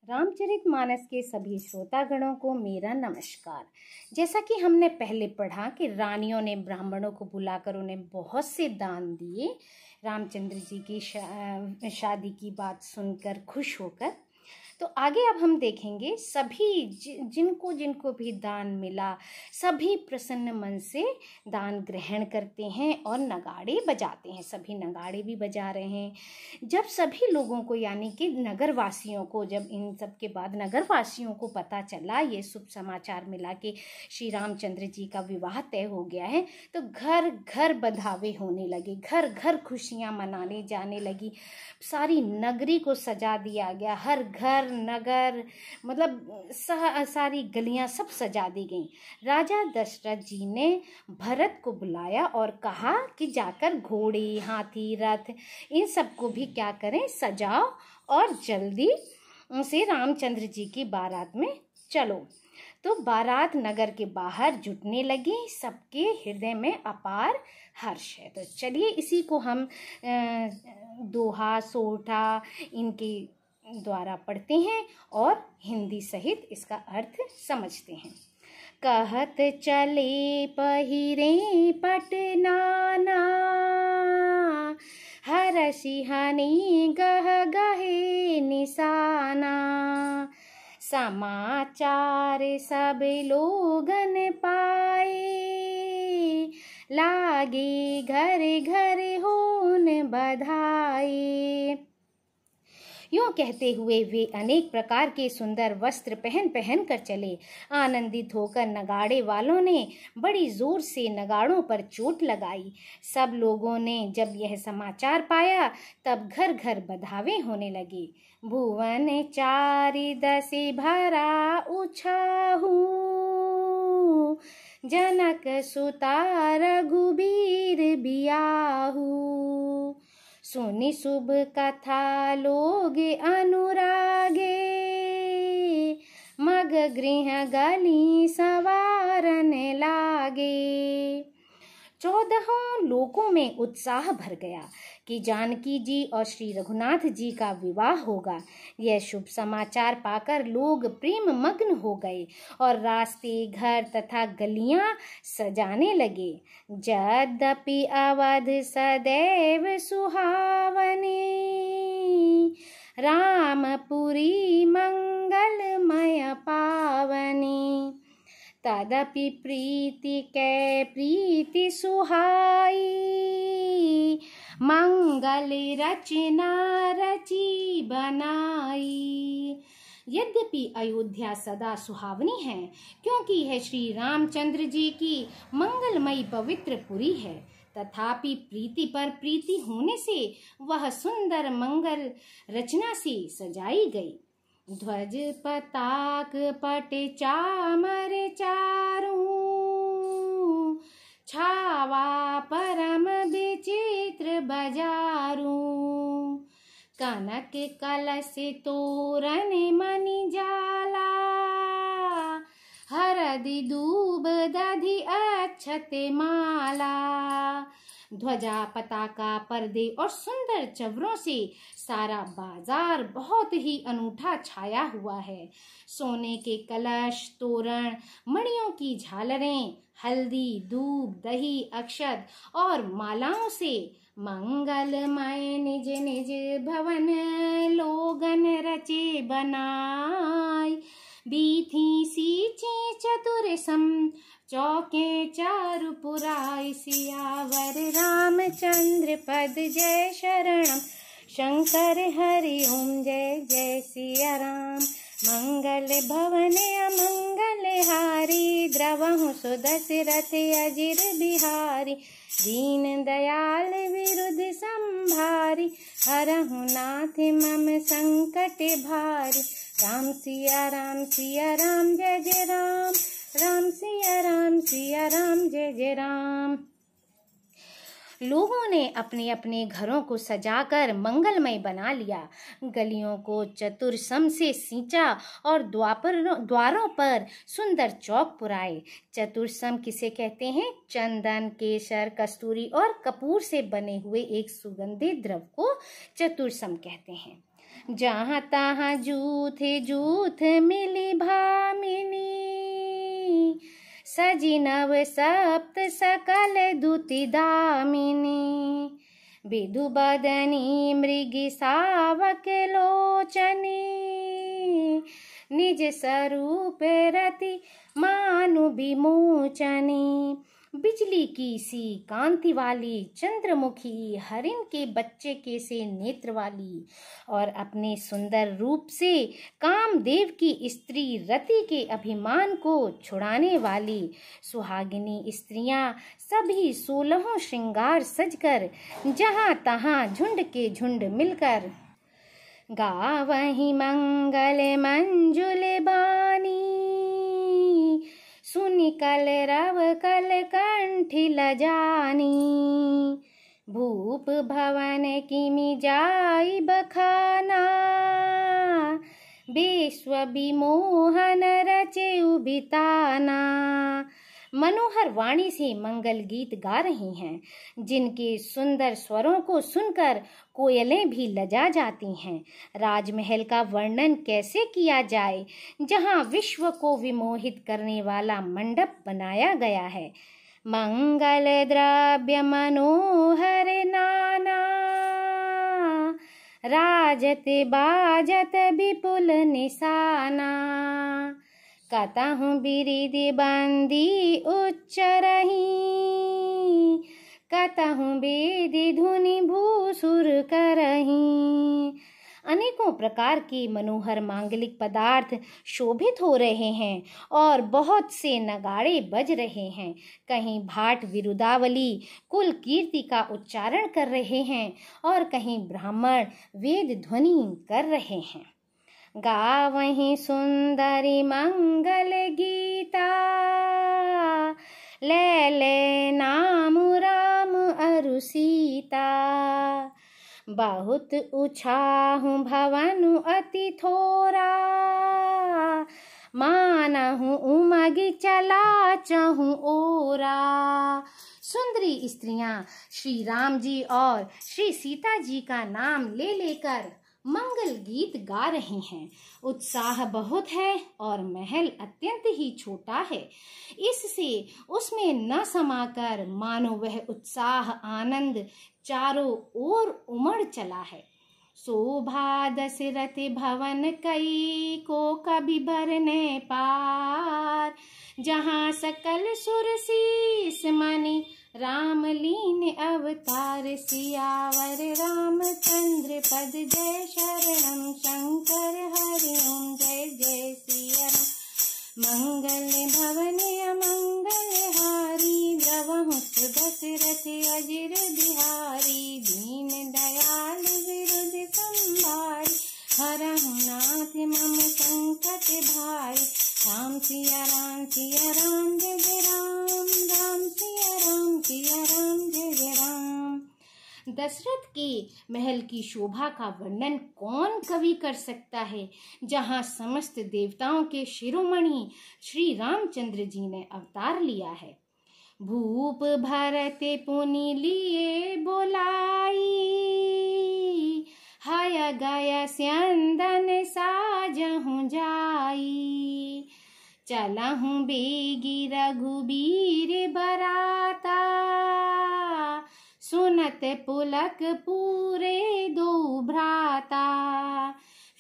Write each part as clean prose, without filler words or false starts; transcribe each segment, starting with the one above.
रामचरितमानस के सभी श्रोतागणों को मेरा नमस्कार। जैसा कि हमने पहले पढ़ा कि रानियों ने ब्राह्मणों को बुलाकर उन्हें बहुत से दान दिए। रामचंद्र जी की शादी की बात सुनकर खुश होकर। तो आगे अब हम देखेंगे सभी जिनको जिनको भी दान मिला सभी प्रसन्न मन से दान ग्रहण करते हैं और नगाड़े बजाते हैं। सभी नगाड़े भी बजा रहे हैं। जब सभी लोगों को यानी कि नगरवासियों को, जब इन सब के बाद नगरवासियों को पता चला, ये शुभ समाचार मिला कि श्री रामचंद्र जी का विवाह तय हो गया है, तो घर घर बधावे होने लगे, घर घर खुशियाँ मनाने जाने लगी। सारी नगरी को सजा दिया गया, हर घर नगर मतलब सारी गलियां सब सजा दी गईं। राजा दशरथ जी ने भरत को बुलाया और कहा कि जाकर घोड़े, हाथी, रथ इन सब को भी क्या करें, सजाओ और जल्दी से रामचंद्र जी की बारात में चलो। तो बारात नगर के बाहर जुटने लगी, सबके हृदय में अपार हर्ष है। तो चलिए इसी को हम दोहा, सोठा इनके द्वारा पढ़ते हैं और हिंदी सहित इसका अर्थ समझते हैं। कहत चले पहिरे पटनाना, हरषि हनि गह गहे निशाना। समाचार सब लोगन पाए, लागे घर घर होन बधाई। यूं कहते हुए वे अनेक प्रकार के सुंदर वस्त्र पहन पहन कर चले। आनंदित होकर नगाड़े वालों ने बड़ी जोर से नगाड़ों पर चोट लगाई। सब लोगों ने जब यह समाचार पाया तब घर घर बधावे होने लगे। भुवन चारि दशि भरा उछाहू, जनक सुता रघुबीर बियाहू। सुनि शुभ कथा लोग अनुरागे, मग गृह गली सवारन लागे। 14 लोकों में उत्साह भर गया कि जानकी जी और श्री रघुनाथ जी का विवाह होगा। यह शुभ समाचार पाकर लोग प्रेम मग्न हो गए और रास्ते, घर तथा गलियां सजाने लगे। यद्यपि अवध सदैव सुहावनी, रामपुरी मंगलमय पावनी। तदपि प्रीति कै प्रीति सुहाई, मंगल रचना रची बनाई। यद्यपि अयोध्या सदा सुहावनी है, क्योंकि यह श्री रामचंद्र जी की मंगलमयी पवित्र पुरी है, तथापि प्रीति पर प्रीति होने से वह सुंदर मंगल रचना से सजाई गई। ध्वज पताक पट चामर चारू, छावा परम विचित्र बजारू। कनक कलश तोरण मणि जाला, हरदि दूब दधि अक्षत माला। ध्वजा, पताका, पर्दे और सुंदर चवरों से सारा बाजार बहुत ही अनूठा छाया हुआ है। सोने के कलश, तोरण, मणियों की झालरें, हल्दी, दूब, दही, अक्षत और मालाओं से मंगलमय निज निज भवन लोगन रचे बनाई। बीथी सींची चतुर सम, चौके चारु पुराई। सियावर रामचंद्र पद जय शरणम, शंकर हरि ओम जय जय सिया राम। मंगल भवन अमंगल हारी, द्रवहु सुदशरथ अजिर बिहारी। दीन दयाल विरुद्ध संभारी, हरहु नाथ मम संकट भारी। राम सिया राम जय जय राम, राम सिया राम जय जय राम। लोगों ने अपने अपने घरों को सजाकर मंगलमय बना लिया। गलियों को चतुरसम से सींचा और द्वारों पर सुंदर चौक पुराए। चतुरसम किसे कहते हैं? चंदन, केसर, कस्तूरी और कपूर से बने हुए एक सुगंधित द्रव को चतुरसम कहते हैं। जहाँ तहाँ जूथ मिली भामिनी, सजी नव सप्त सकल दुति दामिनी, विधु बदनी मृग सावक लोचनी, निज स्वरूप रति मानु विमोचनी। बिजली की सी कांति वाली, चंद्रमुखी हरिण के बच्चे के से नेत्र वाली, और अपने सुंदर रूप से कामदेव की स्त्री रति के अभिमान को छुड़ाने वाली सुहागिनी स्त्रियां सभी 16 श्रृंगार सजकर जहाँ तहाँ झुंड के झुंड मिलकर गावहीं मंगल मंजुल बानी, सुनि कल रव कल कंठी लजानी, भूप भवन किमि जाई बखाना, विश्व विमोहन रचे उबिताना। मनोहर वाणी से मंगल गीत गा रही हैं, जिनके सुंदर स्वरों को सुनकर कोयलें भी लजा जाती हैं। राजमहल का वर्णन कैसे किया जाए, जहाँ विश्व को विमोहित करने वाला मंडप बनाया गया है। मंगल द्रव्य मनोहर नाना, राजत बाजत विपुल निशाना, कतहु बिरिदि बंदी उच्च रही, कतहु वेदी धुनि भूसुर करहीं। अनेकों प्रकार के मनोहर मांगलिक पदार्थ शोभित हो रहे हैं और बहुत से नगाड़े बज रहे हैं। कहीं भाट विरुदावली कुल कीर्ति का उच्चारण कर रहे हैं और कहीं ब्राह्मण वेद ध्वनि कर रहे हैं। गावहीं सुंदरी मंगल गीता, ले ले नाम राम अरु सीता, बहुत उछाहु भवनु अति थोरा, मानहु उमगी चला चहु ओरा। सुंदरी स्त्रियां श्री राम जी और श्री सीता जी का नाम ले लेकर मंगल गीत गा रही हैं। उत्साह बहुत है और महल अत्यंत ही छोटा है, इससे उसमें न समाकर मानो वह उत्साह आनंद चारों ओर उमड़ चला है। शोभा दशरथ भवन कई को कभी भरने पार, जहाँ सकल सुर शीस मणि राम लीन अवतार, सियावर रामचंद्र पद जय शरणम शंकर हरि ओम जय जय सिया राम। मंगल भवन अमंगल हारी, द्रवहु दशरथ अजिर बिहारी, दीन दयाल विरुद्ध संभारी, हरहु नाथ मम संकट भारी। राम सिया राम जय जय राम, राम सिया राम जय जय राम। दशरथ के महल की शोभा का वर्णन कौन कवि कर सकता है, जहाँ समस्त देवताओं के शिरोमणि श्री रामचंद्र जी ने अवतार लिया है। भूप भरत पुनि लिए बोलाई, हय गय स्यंदन साजहु जाई, चलहु बेगी रघुबीर बराता, सुनत पुलक पूरे दो भ्राता।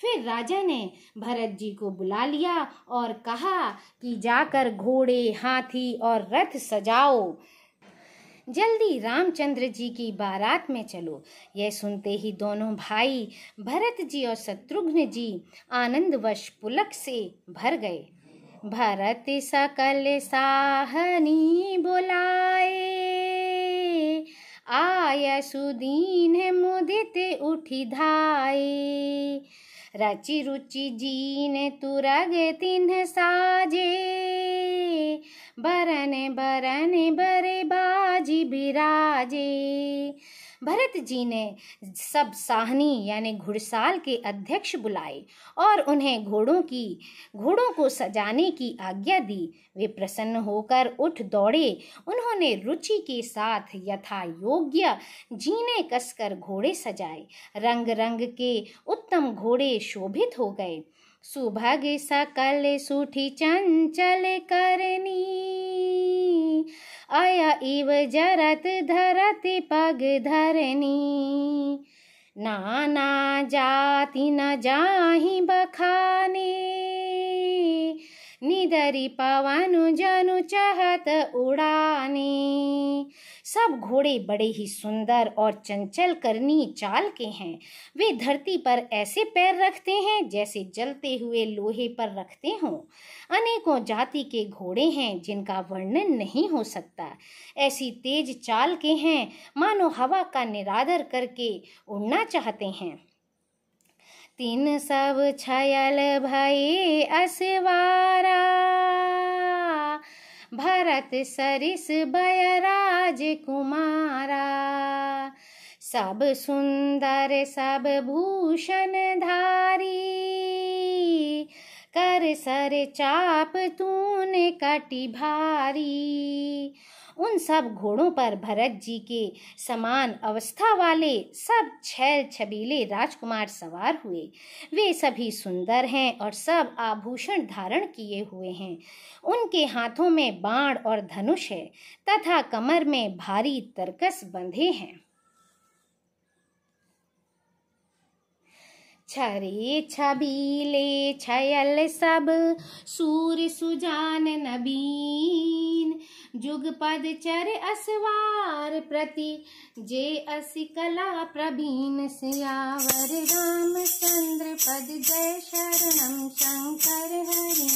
फिर राजा ने भरत जी को बुला लिया और कहा कि जाकर घोड़े हाथी और रथ सजाओ, जल्दी रामचंद्र जी की बारात में चलो। यह सुनते ही दोनों भाई भरत जी और शत्रुघ्न जी आनंदवश पुलक से भर गए। भरत सकल साहनी बुलाए, आय सुदीन मुदित उठी धाये, रचि रुचि जीन तुरग तिन्ह साजे, बरन बरन बरे बाजी बिराजे। भरत जी ने सब साहनी यानी घुड़साल के अध्यक्ष बुलाए और उन्हें घोड़ों को सजाने की आज्ञा दी। वे प्रसन्न होकर उठ दौड़े। उन्होंने रुचि के साथ यथा योग्य जीने कसकर घोड़े सजाए। रंग रंग के उत्तम घोड़े शोभित हो गए। सुभग सकल सुठी चंचल करनी, आया इव जरत धरत पग धरनी। नाना जाति न जाहि बखाने, निदरी पवन जनु चहत उड़ाने। सब घोड़े बड़े ही सुंदर और चंचल करनी चाल के हैं। वे धरती पर ऐसे पैर रखते हैं जैसे जलते हुए लोहे पर रखते हों। अनेकों जाति के घोड़े हैं जिनका वर्णन नहीं हो सकता। ऐसी तेज चाल के हैं मानो हवा का निरादर करके उड़ना चाहते हैं। तीन सब छयल भये असवारा, भरत सरिस बयराज कुमारा। सब सुंदर सब भूषण धारी, कर सर चाप तूने कटी भारी। उन सब घोड़ों पर भरत जी के समान अवस्था वाले सब छैल छबीले राजकुमार सवार हुए। वे सभी सुंदर हैं और सब आभूषण धारण किए हुए हैं। उनके हाथों में बाण और धनुष है तथा कमर में भारी तरकस बंधे हैं। छरे छबीले छयल सब सूर सुजान नबीन, जुगपद चर असवार प्रति जे असि कला प्रवीण। सियावर रामचंद्र पद जय शरणम शंकर हरि,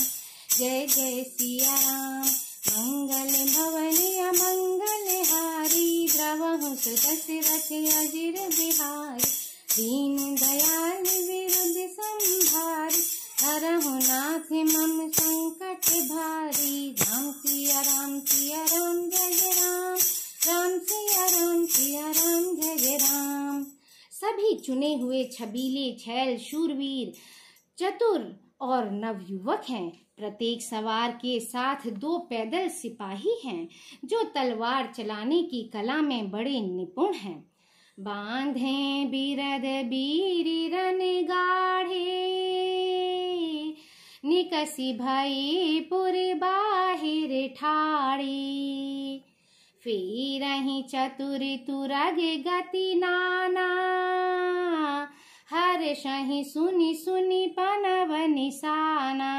जय जय सिया राम। मंगल भवन अमंगल हारी, द्रवहु सुदशरथ अजिर बिहारी। दीन दयाल विरुद्ध संभारी, हरहु नाथ मम संकट भारी। राम सिया राम जय जय राम, राम सिया राम जय जय राम। सभी चुने हुए छबीले छैल शूरवीर चतुर और नवयुवक हैं। प्रत्येक सवार के साथ 2 पैदल सिपाही हैं जो तलवार चलाने की कला में बड़े निपुण हैं। बांधे बिरद बीरी रन गाढ़े, निकसी भई पुर बाहिर ठाड़ी। फेरहि चतुर तुरग गति नाना, हर्षहि सुनि सुनि पनव निशाना।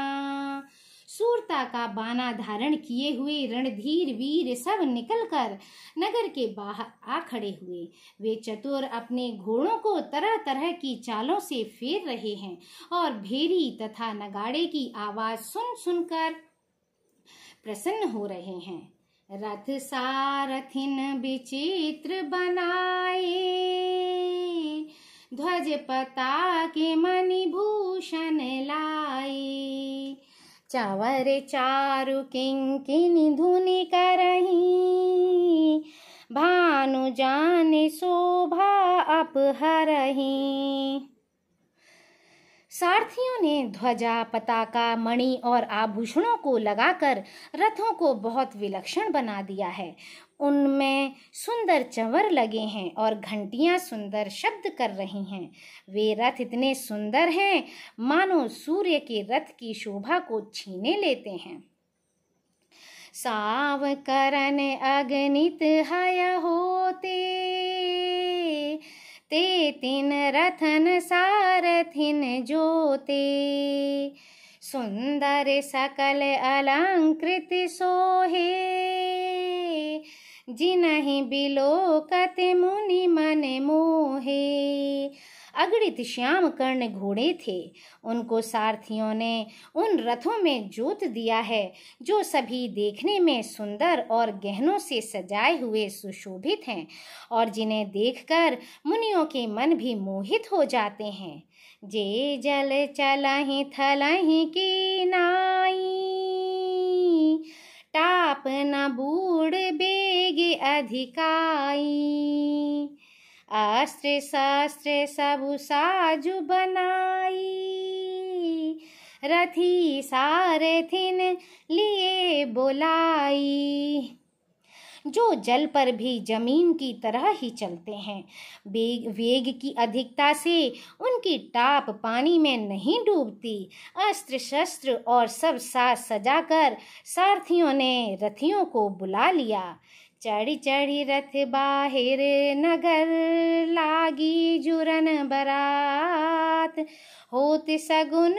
सूरता का बाना धारण किए हुए रणधीर वीर सब निकलकर नगर के बाहर आ खड़े हुए। वे चतुर अपने घोड़ों को तरह तरह की चालों से फेर रहे हैं और भेरी तथा नगाड़े की आवाज सुन सुनकर प्रसन्न हो रहे हैं। रथ सारथिन विचित्र बनाए, ध्वज पताके मणिभूषण लाए। चावर चारु किंकिनी धुनि करही, भानु जाने शोभा अपहरही। सारथियों ने ध्वजा पताका मणि और आभूषणों को लगाकर रथों को बहुत विलक्षण बना दिया है। उनमें सुंदर चंवर लगे हैं और घंटियां सुंदर शब्द कर रही हैं। वे रथ इतने सुंदर हैं मानो सूर्य के रथ की शोभा को छीने लेते हैं। साव करन अगणित हय होते, ते तिन रथन सारथिन जोते। सुंदर सकल अलंकृत सोहे, जिनहि बिलोकत मुनि मन मोहे। अगणित श्याम कर्ण घोड़े थे। उनको सारथियों ने उन रथों में जोत दिया है जो सभी देखने में सुंदर और गहनों से सजाए हुए सुशोभित हैं और जिन्हें देखकर मुनियों के मन भी मोहित हो जाते हैं। जे जल चलहि थलहि की नाई, ताप न बूढ़ बेग अधिकाई। अस्त्र शस्त्र सब साजु बनाई, रथी सारथिन लिए बुलाई। जो जल पर भी जमीन की तरह ही चलते हैं, वेग की अधिकता से उनकी टाप पानी में नहीं डूबती। अस्त्र शस्त्र और सब साज सजाकर सारथियों ने रथियों को बुला लिया। चढ़ी चढ़ी रथ बाहिर नगर, लागी जुरन बरात। होत सगुन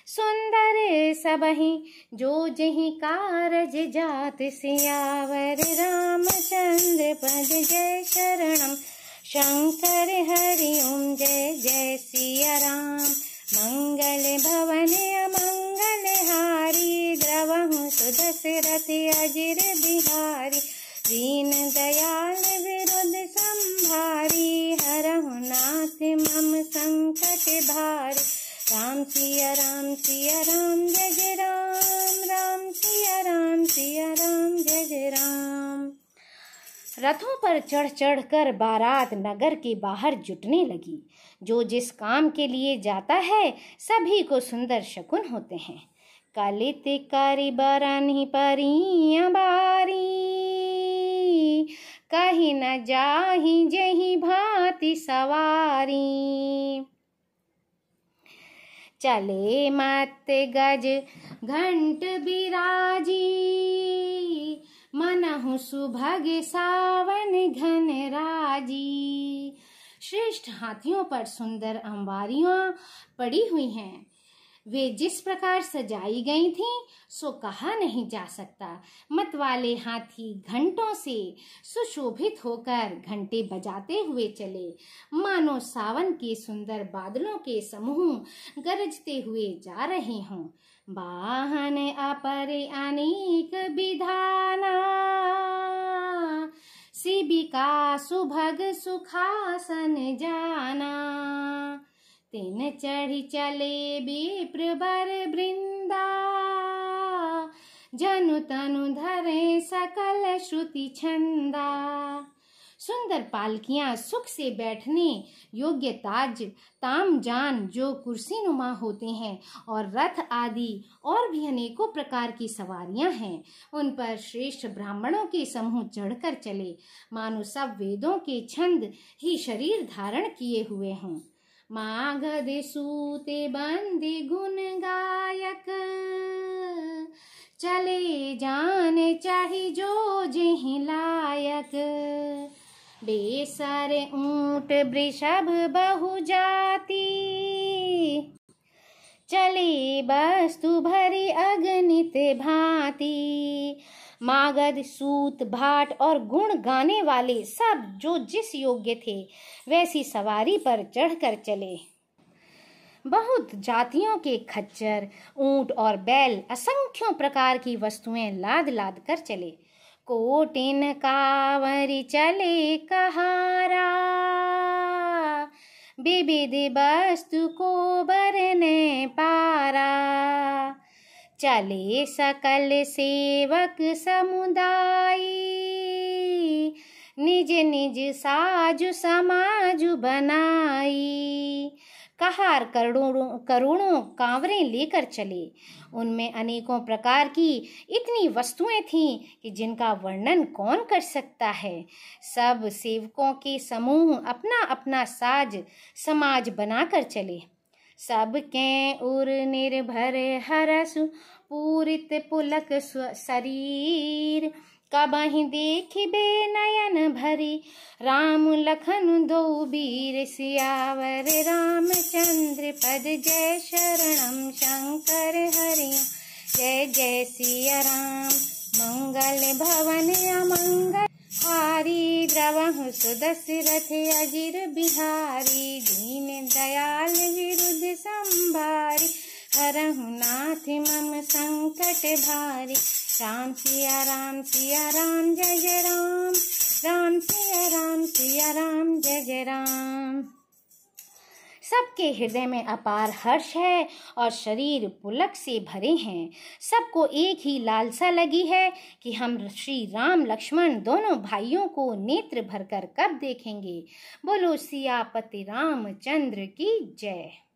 सुंदर सबहि, जो जहि कारज जात। सियावर रामचंद्र पद जय शरणम, शंकर हरि ओम जय जय सिया राम। मंगल भवन अमंगल हारी, द्रवहु सुदशरथ अजिर बिहारी। दीन दयाल विरुद्ध संभारी, हरहु नाथ मम संकट भारी। राम सिया राम जय जय राम, राम सिया राम जय जय राम। रथों पर चढ़ चढ़ कर बारात नगर के बाहर जुटने लगी। जो जिस काम के लिए जाता है सभी को सुंदर शकुन होते हैं। कलित करि बरनि परियां बारी, कहीं न जाहि जहि भांति सवारी। चले मत गज घंट बिराजी, मनहु सुभग सावन घन राजी। श्रेष्ठ हाथियों पर सुंदर अंबारियां पड़ी हुई हैं। वे जिस प्रकार सजाई गई थीं सो कहा नहीं जा सकता। मत वाले हाथी घंटों से सुशोभित होकर घंटे बजाते हुए चले, मानो सावन के सुंदर बादलों के समूह गरजते हुए जा रहे हों। वाहन अपर अनेक विधाना, शिबिका सुभग सुखासन जाना। तिन चढ़ी चले विप्र बर वृंदा, जनु तनु धरे सकल श्रुति छंदा। सुंदर पालकियां सुख से बैठने योग्य ताज तामजान जो कुर्सी नुमा होते हैं, और रथ आदि और भी अनेकों प्रकार की सवारियां हैं। उन पर श्रेष्ठ ब्राह्मणों के समूह चढ़कर चले, मानो सब वेदों के छंद ही शरीर धारण किए हुए हों। मागध सूते बंदी गुण गायक, चले जाने चाही जो जेहि लायक। बेसर ऊंट वृषभ बहु जाति, चले वस्तु भरी अगणित भांति। मागध सूत भाट और गुण गाने वाले सब जो जिस योग्य थे वैसी सवारी पर चढ़कर चले। बहुत जातियों के खच्चर, ऊंट और बैल असंख्यों प्रकार की वस्तुएं लाद लाद कर चले। कोटिन कांवरी चले कहारा, विविध वस्तु को बरने पारा। चले सकल सेवक समुदाय, निज निज साजु समाजु बनाई। कहार करोड़ों कांवरें लेकर चले। उनमें अनेकों प्रकार की इतनी वस्तुएं थीं कि जिनका वर्णन कौन कर सकता है। सब सेवकों के समूह अपना अपना साज समाज बनाकर चले। सब के उर निर्भर हरसु पूरित पुलक शरीर, कबहि देखिबे नयन भरी। राम लखन दो वीर, सियावर रामचंद्र पद जय शरणम। शंकर हरि जय जय सिया राम। मंगल भवन अमंगल हारी, द्रवहु सुदशरथ अजिर बिहारी। दीन दयाल विरुद्ध संभारी, हरहु नाथ मम संकट भारी। राम सिया राम जय जय राम, राम सिया राम जय जय राम। सबके हृदय में अपार हर्ष है और शरीर पुलक से भरे हैं। सबको एक ही लालसा लगी है कि हम श्री राम लक्ष्मण दोनों भाइयों को नेत्र भरकर कब देखेंगे। बोलो सियापति रामचंद्र की जय।